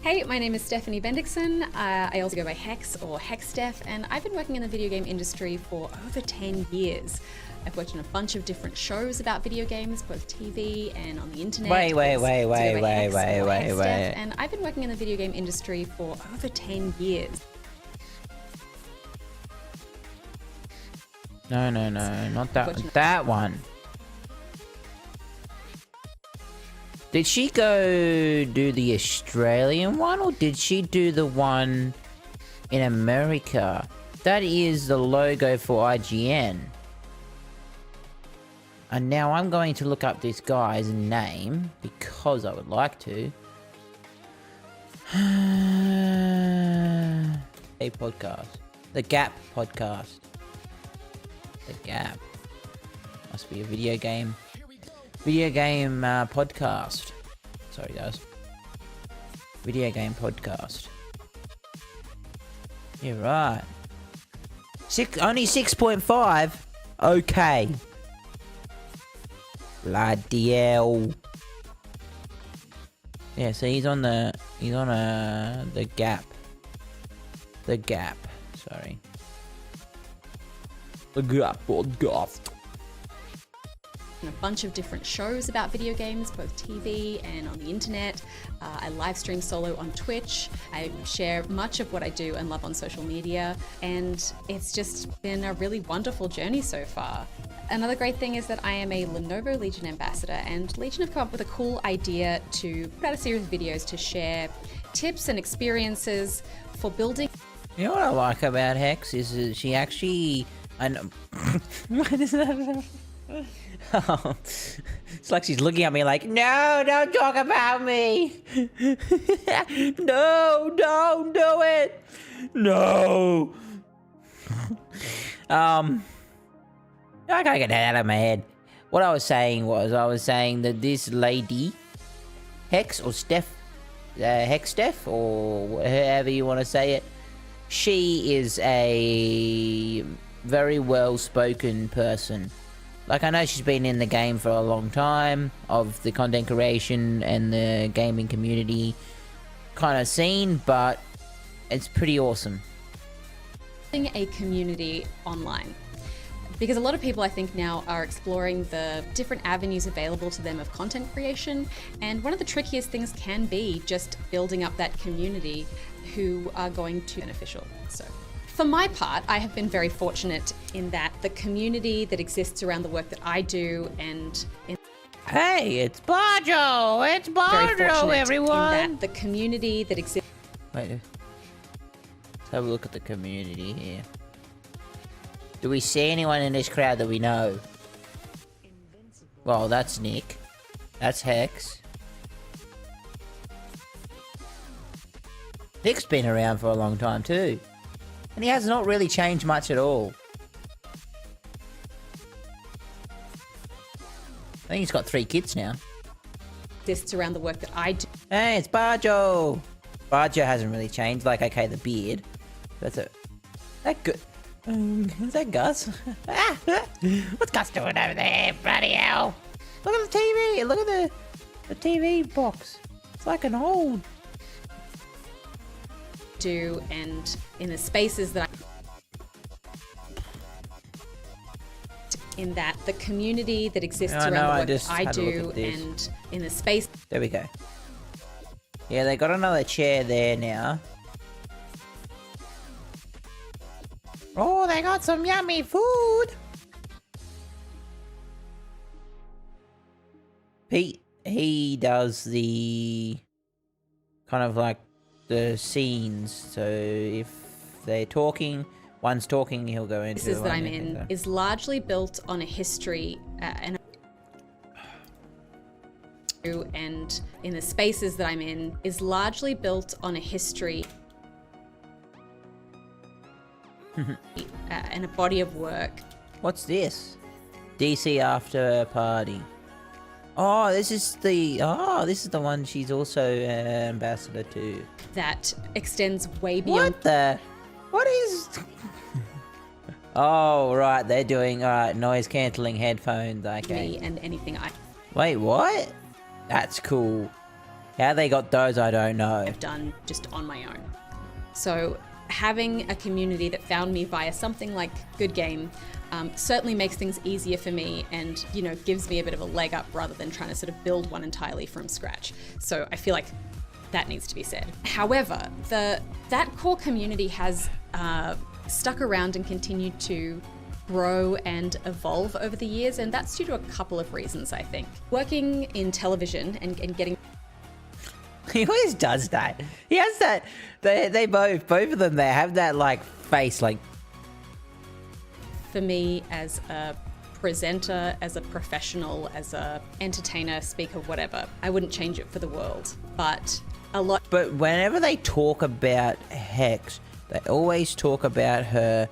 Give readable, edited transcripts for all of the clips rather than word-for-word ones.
Hey, my name is Stephanie Bendixson. I also go by Hex or HexSteph, and I've been working in the video game industry for over 10 years. I've worked on a bunch of different shows about video games, both TV and on the internet. Wait. And I've been working in the video game industry for over 10 years. No, not that one. That one. Did she go do the Australian one, or did she do the one in America? That is the logo for IGN. And now I'm going to look up this guy's name, because I would like to. A podcast. The Gap podcast. The Gap. Must be a video game podcast. Sorry guys. Video game podcast. You're right. Only 6.5? Okay. Bloody hell. Yeah, so he's on the Gap. The Gap, sorry. The Gap podcast. A bunch of different shows about video games, both TV and on the internet. I live stream solo on Twitch. I share much of what I do and love on social media, and it's just been a really wonderful journey so far. Another great thing is that I am a Lenovo Legion ambassador, and Legion have come up with a cool idea to put out a series of videos to share tips and experiences for building. You know what I like about Hex is that she actually... I know... What is that? Oh, it's like she's looking at me like, no, don't talk about me. No, don't do it. No. I can't get that out of my head. What I was saying that this lady, Hex or Steph, HexSteph, or however you want to say it, she is a very well-spoken person. Like, I know she's been in the game for a long time, of the content creation and the gaming community kind of scene, but it's pretty awesome. A community online. Because a lot of people, I think, now are exploring the different avenues available to them of content creation, and one of the trickiest things can be just building up that community who are going to be beneficial. So, for my part, I have been very fortunate in that the community that exists around the work that I do and... Hey, it's Barjo! It's Barjo, everyone! In that the community that exists... Wait, let's have a look at the community here. Do we see anyone in this crowd that we know? Well, that's Nick. That's Hex. Nick's been around for a long time too. And he has not really changed much at all. I think he's got 3 kids now. Exists around the work that I do. Hey, it's Barjo! Barjo hasn't really changed. Like, okay, the beard. That's it. That good. Is that Gus? What's Gus doing over there? Bloody hell! Look at the TV! Look at the TV box. It's like an old... do and in the spaces that in that the community that exists around the work that I do and in the space. There we go. Yeah, they got another chair there now. Oh, they got some yummy food. Pete, he does the kind of like the scenes, so if they're talking, one's talking, he'll go into places that I'm in is largely built on a history and in the spaces that I'm in is largely built on a history and a body of work. What's this? DC after party. Oh, this is the one she's also ambassador to. That extends way beyond. What is? Oh, right, they're doing noise cancelling headphones. Okay. Me and anything I. Wait, what? That's cool. How they got those, I don't know. I've done just on my own. So having a community that found me via something like Good Game certainly makes things easier for me and, you know, gives me a bit of a leg up rather than trying to sort of build one entirely from scratch. So I feel like that needs to be said. However, that core community has stuck around and continued to grow and evolve over the years, and that's due to a couple of reasons, I think. Working in television and getting... He always does that. He has that. They both of them, they have that like face like... For me, as a presenter, as a professional, as a entertainer, speaker, whatever, I wouldn't change it for the world. But whenever they talk about Hex, they always talk about her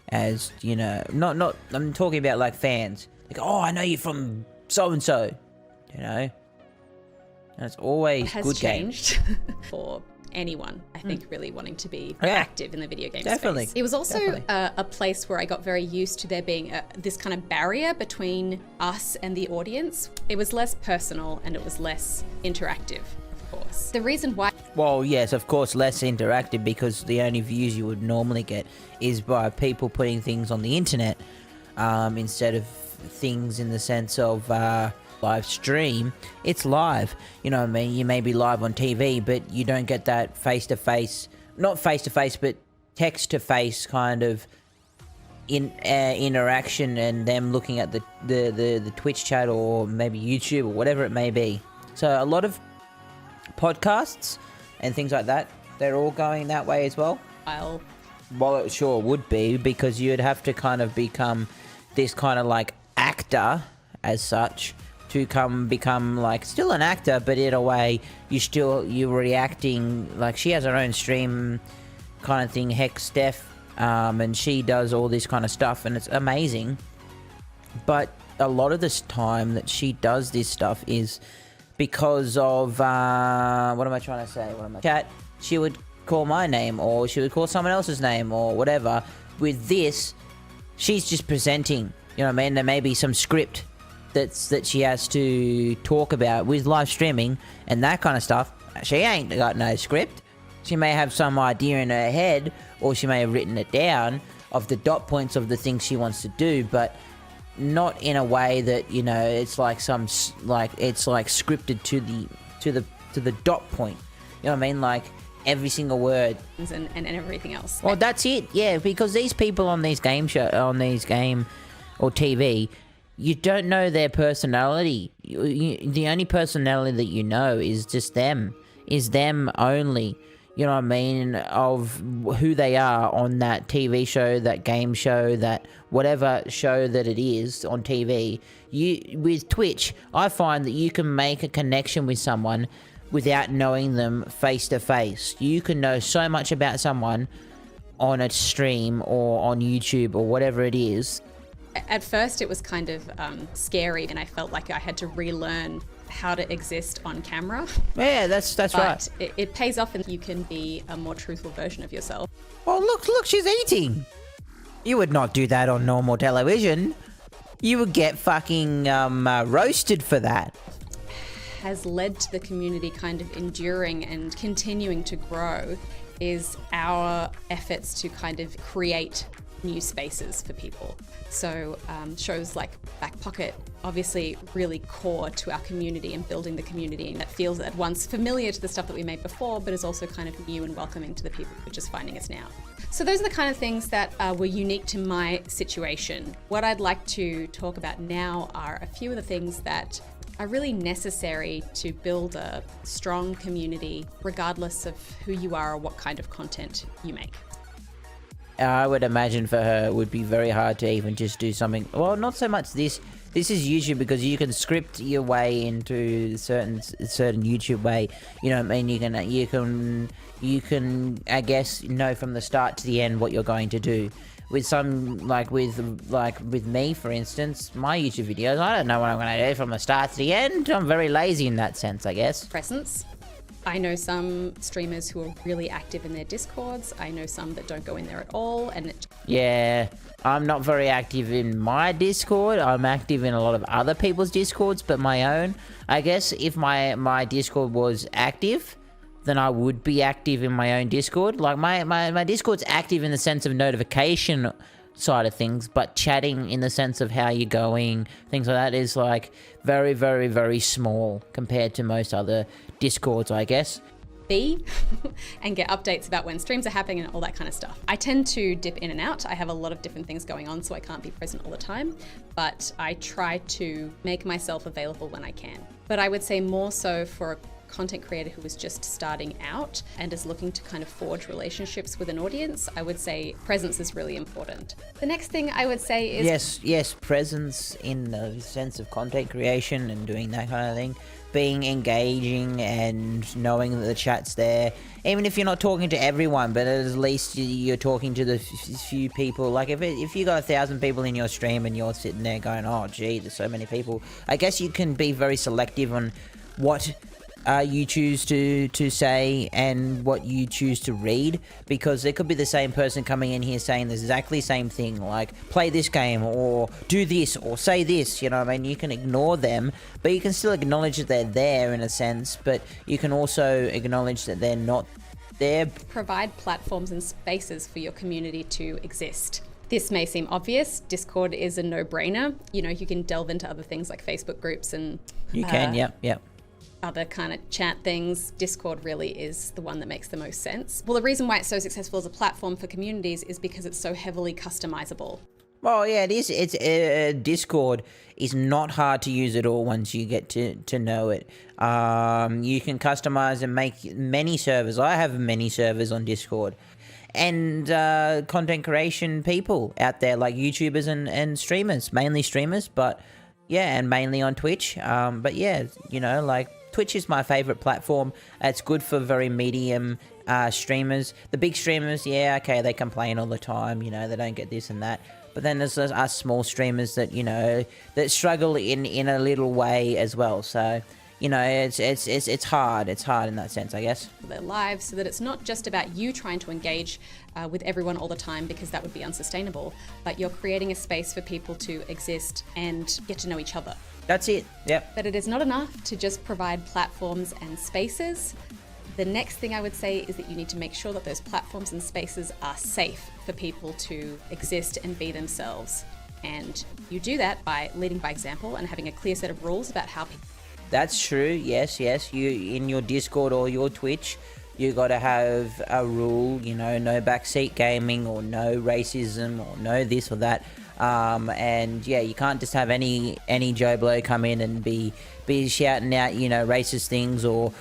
as, you know, not I'm talking about like fans. Like, oh, I know you from so and so, you know. And it's always has Good changed for anyone, I think, really wanting to be active in the video game space. It was also a place where I got very used to there being this kind of barrier between us and the audience. It was less personal and it was less interactive, of course. The reason why... Well, yes, of course, less interactive because the only views you would normally get is by people putting things on the internet instead of things in the sense of... live stream. It's live, you know what I mean? You may be live on TV, but you don't get that face-to-face, not face-to-face, but text-to-face kind of interaction and them looking at the Twitch chat or maybe YouTube or whatever it may be. So a lot of podcasts and things like that, they're all going that way as well. Well, it sure would be, because you'd have to kind of become this kind of like actor as such to become like still an actor, but in a way you're reacting. Like, she has her own stream kind of thing, Hex Steph, and she does all this kind of stuff and it's amazing. But a lot of this time that she does this stuff is because of what am I trying to say? Chat, she would call my name or she would call someone else's name or whatever. With this, she's just presenting, you know what I mean? There may be some script that she has to talk about with live streaming and that kind of stuff. She ain't got no script. She may have some idea in her head, or she may have written it down of the dot points of the things she wants to do, but not in a way that, you know, it's like it's like scripted to the dot point. You know what I mean? Like every single word and everything else. Well, that's it. Yeah, because these people on these game or TV, you don't know their personality. The only personality that you know is just them. Is them only. You know what I mean? Of who they are on that TV show, that game show, that whatever show that it is on TV. With Twitch, I find that you can make a connection with someone without knowing them face to face. You can know so much about someone on a stream or on YouTube or whatever it is. At first it was kind of scary, and I felt like I had to relearn how to exist on camera. Yeah, that's right. But it pays off, and you can be a more truthful version of yourself. Oh, look, she's eating. You would not do that on normal television. You would get fucking roasted for that. Has led to the community kind of enduring and continuing to grow is our efforts to kind of create new spaces for people. So shows like Back Pocket, obviously really core to our community and building the community, and that feels at once familiar to the stuff that we made before, but is also kind of new and welcoming to the people who are just finding us now. So those are the kind of things that were unique to my situation. What I'd like to talk about now are a few of the things that are really necessary to build a strong community, regardless of who you are or what kind of content you make. I would imagine for her it would be very hard to even just do something. Well, not so much this. This is usually because you can script your way into certain YouTube way. You know what I mean? You can I guess know from the start to the end what you're going to do. With some with me, for instance, my YouTube videos, I don't know what I'm going to do from the start to the end. I'm very lazy in that sense, I guess. Presence. I know some streamers who are really active in their Discords. I know some that don't go in there at all, and yeah, I'm not very active in my Discord. I'm active in a lot of other people's Discords, but my own, I guess if my Discord was active, then I would be active in my own Discord. Like my Discord's active in the sense of notification side of things, but chatting in the sense of how you're going, things like that, is like very, very, very small compared to most other Discords, I guess. And get updates about when streams are happening and all that kind of stuff. I tend to dip in and out. I have a lot of different things going on, so I can't be present all the time, but I try to make myself available when I can. But I would say more so for a content creator who is just starting out and is looking to kind of forge relationships with an audience, I would say presence is really important. The next thing I would say is... Yes, presence in the sense of content creation and doing that kind of thing. Being engaging and knowing that the chat's there. Even if you're not talking to everyone, but at least you're talking to the few people. Like if you got 1,000 people in your stream and you're sitting there going, oh gee, there's so many people. I guess you can be very selective on what you choose to say and what you choose to read, because there could be the same person coming in here saying the exactly same thing, like play this game or do this or say this, you know what I mean? You can ignore them, but you can still acknowledge that they're there in a sense, but you can also acknowledge that they're not there. Provide platforms and spaces for your community to exist. This may seem obvious. Discord is a no-brainer. You know, you can delve into other things like Facebook groups and... You can, yep. Other kind of chat things. Discord really is the one that makes the most sense. Well, the reason why it's so successful as a platform for communities is because it's so heavily customizable. Well, yeah, it is. It's Discord is not hard to use at all once you get to know it. You can customize and make many servers. I have many servers on Discord. And content creation people out there like YouTubers and streamers, mainly streamers, but yeah, and mainly on Twitch. But yeah, you know, like Twitch is my favorite platform. It's good for very medium streamers. The big streamers, yeah, okay, they complain all the time, you know, they don't get this and that. But then there's us small streamers that, you know, that struggle in a little way as well. So, you know, it's hard. It's hard in that sense, I guess. Their lives, so that it's not just about you trying to engage with everyone all the time, because that would be unsustainable, but you're creating a space for people to exist and get to know each other. That's it, yep. But it is not enough to just provide platforms and spaces. The next thing I would say is that you need to make sure that those platforms and spaces are safe for people to exist and be themselves. And you do that by leading by example and having a clear set of rules about how people... That's true, yes. You, in your Discord or your Twitch, you got to have a rule, you know, no backseat gaming or no racism or no this or that. And yeah, you can't just have any Joe Blow come in and be shouting out, you know, racist things or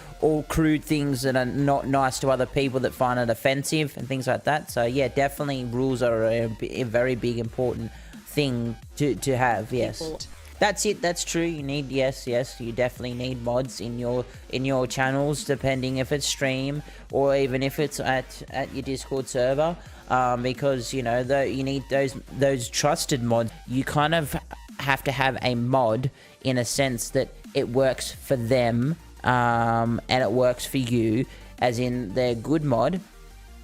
crude things that are not nice to other people that find it offensive and things like that. So yeah, definitely rules are a very big important thing to have. Yes. That's it. That's true. You need yes. You definitely need mods in your channels, depending if it's stream or even if it's at your Discord server, because you know you need those trusted mods. You kind of have to have a mod in a sense that it works for them, and it works for you, as in they're good mod.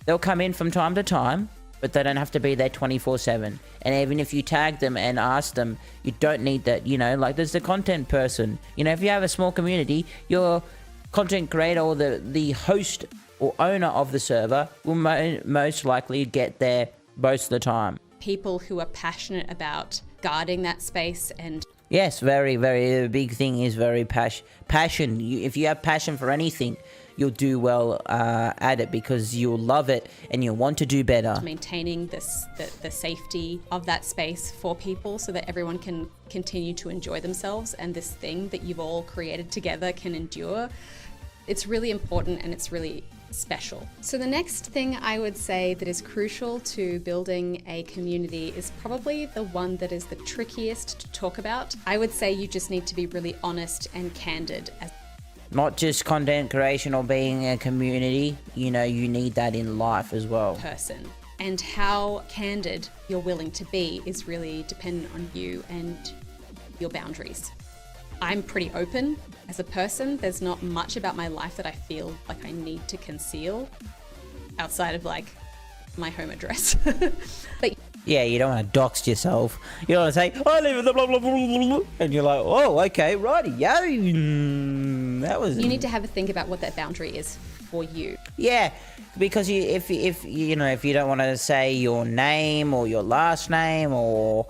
They'll come in from time to time, but they don't have to be there 24/7. And even if you tag them and ask them, you don't need that, you know, like there's the content person. You know, if you have a small community, your content creator or the host or owner of the server will most likely get there most of the time. People who are passionate about guarding that space and... Yes, very, very big thing is very passion. If you have passion for anything, you'll do well at it because you'll love it and you'll want to do better. Maintaining the safety of that space for people so that everyone can continue to enjoy themselves and this thing that you've all created together can endure. It's really important and it's really special. So the next thing I would say that is crucial to building a community is probably the one that is the trickiest to talk about. I would say you just need to be really honest and candid. Not just content creation or being a community, you know, you need that in life as well. Person. And how candid you're willing to be is really dependent on you and your boundaries. I'm pretty open as a person. There's not much about my life that I feel like I need to conceal outside of like my home address. But Yeah, you don't want to dox yourself. You don't want to say, I live in the blah, blah, blah, blah, blah. And you're like, oh, okay, righty, yo. That was... You need to have a think about what that boundary is for you. Yeah, because if you know, if you don't want to say your name or your last name, or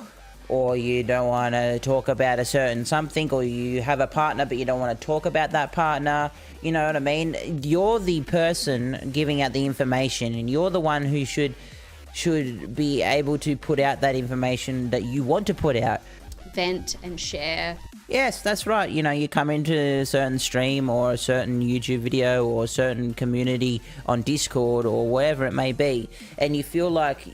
you don't want to talk about a certain something, or you have a partner but you don't want to talk about that partner, you know what I mean? You're the person giving out the information, and you're the one who should be able to put out that information that you want to put out. Vent and share. Yes, that's right. You know, you come into a certain stream or a certain YouTube video or a certain community on Discord or wherever it may be, and you feel like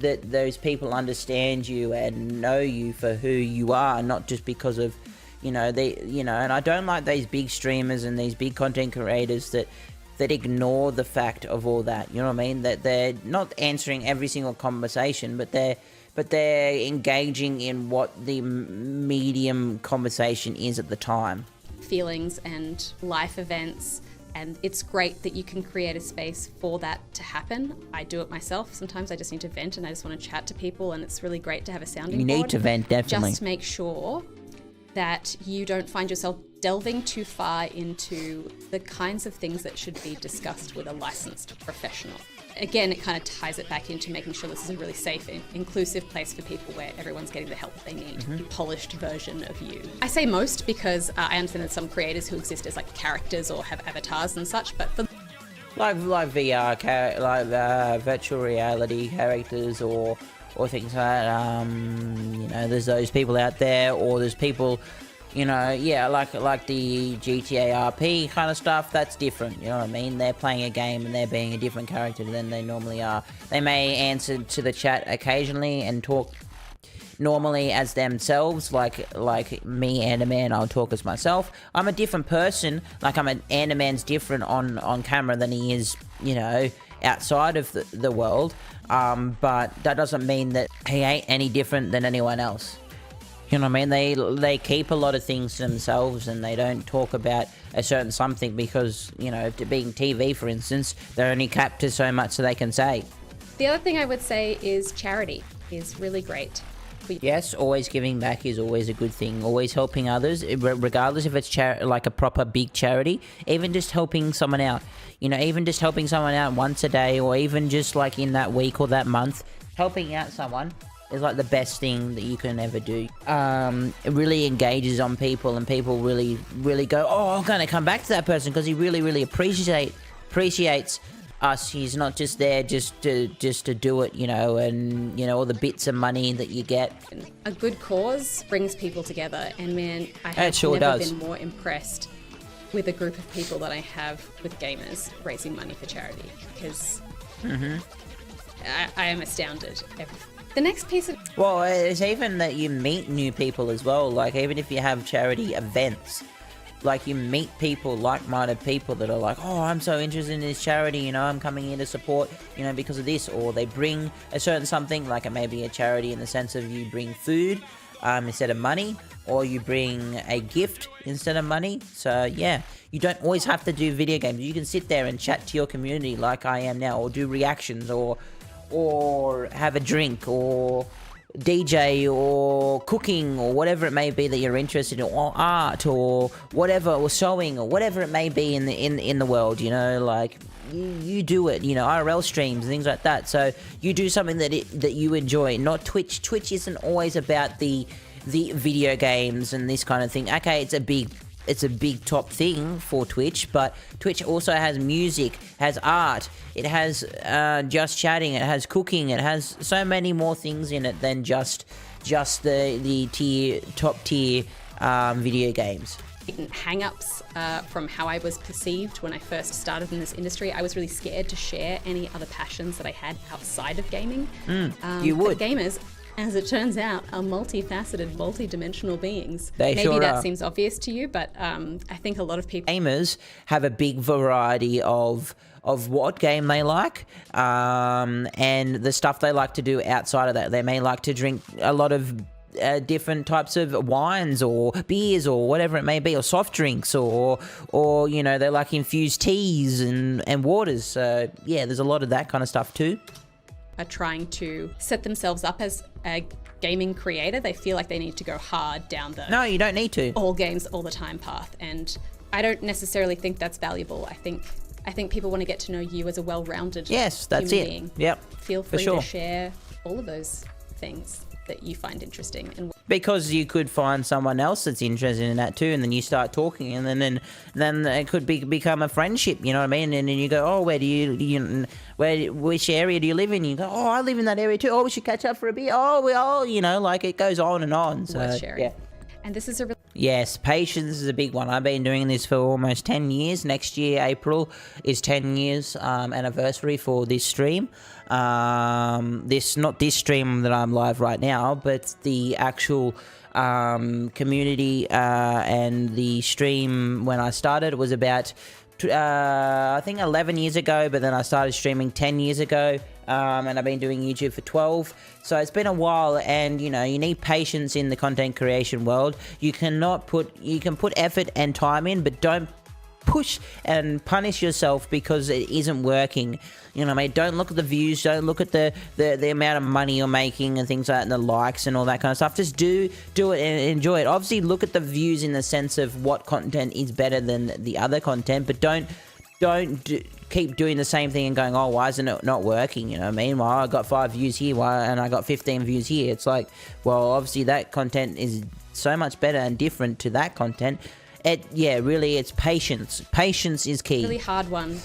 that those people understand you and know you for who you are, not just because of, and I don't like these big streamers and these big content creators that ignore the fact of all that. You know what I mean? That they're not answering every single conversation, but they're engaging in what the medium conversation is at the time. Feelings and life events, and it's great that you can create a space for that to happen. I do it myself. Sometimes I just need to vent and I just want to chat to people, and it's really great to have a sounding board. You need to vent, definitely. Just make sure that you don't find yourself delving too far into the kinds of things that should be discussed with a licensed professional. Again, it kind of ties it back into making sure this is a really safe and inclusive place for people where everyone's getting the help they need, a polished version of you. I say most because I understand there's some creators who exist as like characters or have avatars and such, but for like VR, virtual reality characters or things like that, there's those people out there, or there's people, like the GTA RP kind of stuff. That's different, you know what I mean? They're playing a game and they're being a different character than they normally are. They may answer to the chat occasionally and talk normally as themselves, like me, Andaman, I'll talk as myself. I'm a different person. Like, Andaman's different on camera than he is, outside of the world. But that doesn't mean that he ain't any different than anyone else. You know what I mean? They keep a lot of things to themselves, and they don't talk about a certain something because, being TV, for instance, they're only capped to so much that they can say. The other thing I would say is charity is really great. Yes, always giving back is always a good thing. Always helping others, regardless if it's like a proper big charity, even just helping someone out. Even just helping someone out once a day, or even just like in that week or that month, helping out someone is like the best thing that you can ever do. It really engages on people, and people really, really go, oh, I'm going to come back to that person because he really, really appreciates us. He's not just there just to do it, and all the bits of money that you get. A good cause brings people together, and man, I have been more impressed with a group of people that I have with gamers raising money for charity, because I am astounded. The next piece of... Well, it's even that you meet new people as well. Like, even if you have charity events, like, you meet people, like-minded people that are like, oh, I'm so interested in this charity, I'm coming here to support, because of this. Or they bring a certain something, like it may be a charity in the sense of you bring food instead of money, or you bring a gift instead of money. So, yeah, you don't always have to do video games. You can sit there and chat to your community like I am now, or do reactions, or have a drink, or DJ, or cooking, or whatever it may be that you're interested in, or art, or whatever, or sewing, or whatever it may be in the world. Like you do it. IRL streams and things like that. So you do something that you enjoy, not Twitch. Twitch isn't always about the video games and this kind of thing. Okay, it's a big top thing for Twitch, but Twitch also has music, has art, it has just chatting, it has cooking, it has so many more things in it than just the top tier video games. Hang-ups from how I was perceived when I first started in this industry. I was really scared to share any other passions that I had outside of gaming. You would. But gamers, as it turns out, are multifaceted, multi-dimensional beings. Maybe that seems obvious to you, but I think a lot of people... Gamers have a big variety of what game they like, and the stuff they like to do outside of that. They may like to drink a lot of different types of wines or beers or whatever it may be, or soft drinks, or they like infused teas and waters. So yeah, there's a lot of that kind of stuff too. are trying to set themselves up as a gaming creator, they feel like they need to go hard down the No, you don't need to. all games all the time path. And I don't necessarily think that's valuable. I think people want to get to know you as a well-rounded human being. Yep. Feel free sure. to share all of those things that you find interesting. And Because you could find someone else that's interested in that too, and then you start talking, and then it could become a friendship. You know what I mean? And then you go, oh, which area do you live in? You go, oh, I live in that area too. Oh, we should catch up for a bit. Oh, we all, like it goes on and on. So worth sharing. yeah. And this is a Yes, patience is a big one. I've been doing this for almost 10 years. Next year, April, is 10 years anniversary for this stream. Not this stream that I'm live right now, but the actual community and the stream when I started was about, I think 11 years ago, but then I started streaming 10 years ago. And I've been doing YouTube for 12. So it's been a while, and you need patience in the content creation world. You can put effort and time in, but don't push and punish yourself because it isn't working. You know what I mean? Don't look at the views, don't look at the amount of money you're making and things like that, and the likes and all that kind of stuff. Just do it and enjoy it. Obviously, look at the views in the sense of what content is better than the other content, but don't keep doing the same thing and going, oh, why isn't it not working? You know what I mean? Well, I got 5 views here, and I got 15 views here. It's like, well, obviously that content is so much better and different to that content. Really, it's patience. Patience is key. really hard one,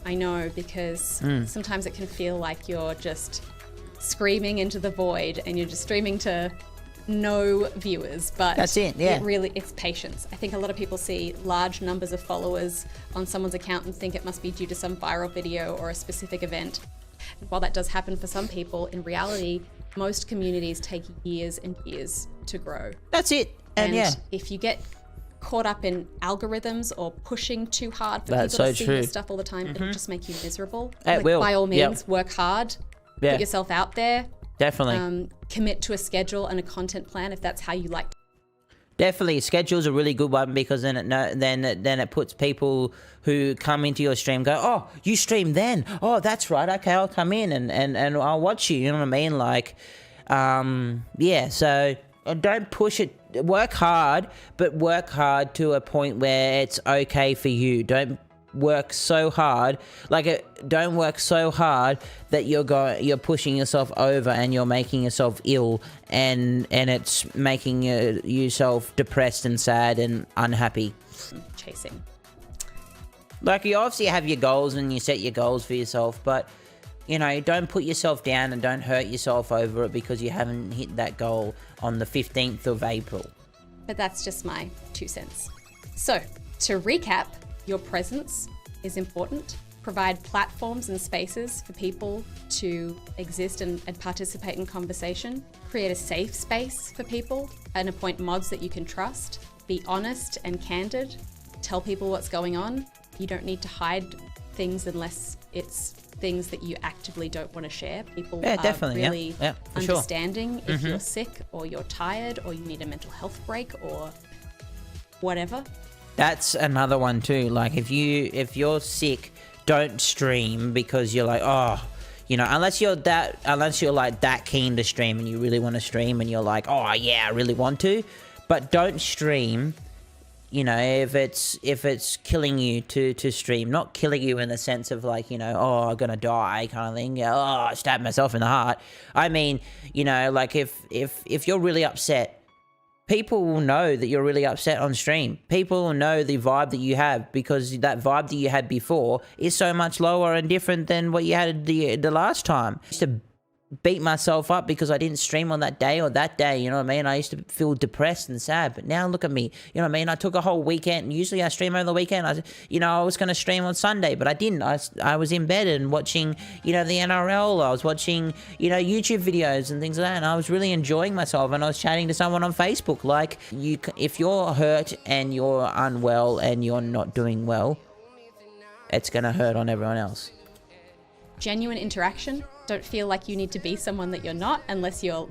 I know, because sometimes it can feel like you're just screaming into the void and you're just streaming to no viewers, but that's it. Yeah, it's patience. I think a lot of people see large numbers of followers on someone's account and think it must be due to some viral video or a specific event. And while that does happen for some people, in reality, most communities take years and years to grow. That's it. And yeah, if you get caught up in algorithms or pushing too hard for that's people to so see true. your stuff all the time, it'll just make you miserable. It will. By all means, work hard, Yeah. put yourself out there. Definitely. Commit to a schedule and a content plan if that's how you like. Definitely, schedule's a really good one, because then it puts people who come into your stream go, oh, you stream then? Oh, that's right. Okay, I'll come in and I'll watch you. You know what I mean? Like, yeah. So don't push it. Work hard, but work hard to a point where it's okay for you. Don't work so hard, don't work so hard that you're pushing yourself over and you're making yourself ill, and it's making yourself depressed and sad and unhappy. Chasing. Like, you obviously have your goals and you set your goals for yourself, but don't put yourself down and don't hurt yourself over it because you haven't hit that goal on the 15th of April. But that's just my 2 cents. So, to recap, your presence is important. Provide platforms and spaces for people to exist and participate in conversation. Create a safe space for people and appoint mods that you can trust. Be honest and candid. Tell people what's going on. You don't need to hide things unless it's things that you actively don't want to share. People are really understanding if you're sick or you're tired or you need a mental health break or whatever. That's another one too. Like, if you're sick, don't stream because you're like, oh, unless you're like that keen to stream and you really want to stream and you're like, oh yeah, I really want to, but don't stream. If it's killing you to stream, not killing you in the sense of like, oh, I'm gonna die kind of thing. Oh, I stabbed myself in the heart. I mean, like if you're really upset, people will know that you're really upset on stream. People will know the vibe that you have, because that vibe that you had before is so much lower and different than what you had the last time. I used to beat myself up because I didn't stream on that day, you know what I mean? I used to feel depressed and sad, but now look at me, you know what I mean? I took a whole weekend. Usually I stream over the weekend. I was going to stream on Sunday, but I didn't. I was in bed and watching, the NRL. I was watching, YouTube videos and things like that, and I was really enjoying myself, and I was chatting to someone on Facebook. Like, if you're hurt and you're unwell and you're not doing well, it's going to hurt on everyone else. Genuine interaction. Don't feel like you need to be someone that you're not unless you're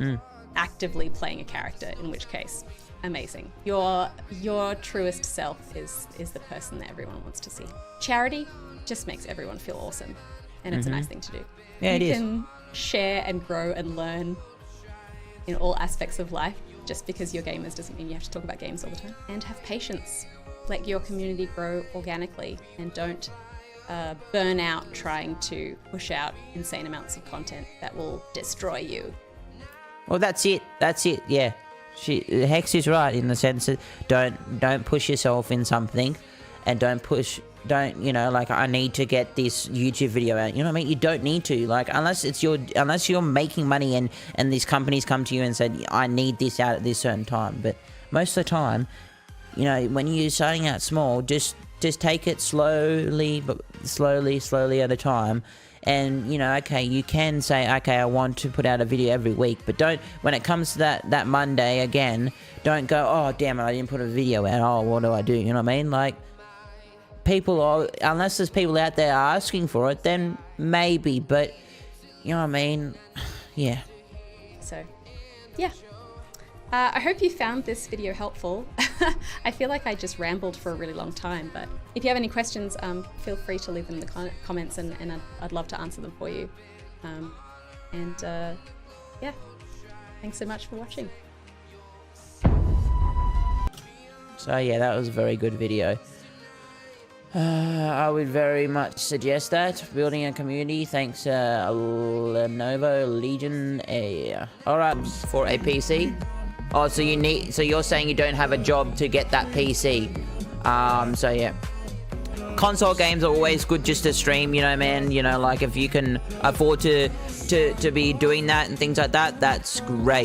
actively playing a character, in which case, amazing. Your truest self is the person that everyone wants to see. Charity just makes everyone feel awesome, and it's a nice thing to do. Yeah, you it is. can share and grow and learn in all aspects of life. Just because you're gamers doesn't mean you have to talk about games all the time. And have patience. Let your community grow organically, and don't burn out trying to push out insane amounts of content that will destroy you. Well, that's it. Yeah, Hex is right in the sense that don't push yourself in something, and don't you know, like, I need to get this YouTube video out. You know what I mean? You don't need to, like, unless you're making money and these companies come to you and said, I need this out at this certain time. But most of the time, you know, when you're starting out small, just take it slowly, but slowly at a time. And, you know, okay, you can say, okay, I want to put out a video every week, but don't, when it comes to that Monday again, don't go, oh, damn it, I didn't put a video out. Oh, what do I do? You know what I mean? Like, unless there's people out there asking for it, then maybe, but, you know what I mean? Yeah. So, yeah. I hope you found this video helpful. I feel like I just rambled for a really long time, but if you have any questions, feel free to leave them in the comments, and I'd love to answer them for you. Yeah, thanks so much for watching. So yeah, that was a very good video. I would very much suggest that. Building a community, thanks Lenovo Legion A. Alright, for a PC. Oh, so you're saying you don't have a job to get that PC. So yeah. Console games are always good just to stream, you know, man. You know, like, if you can afford to be doing that and things like that, that's great.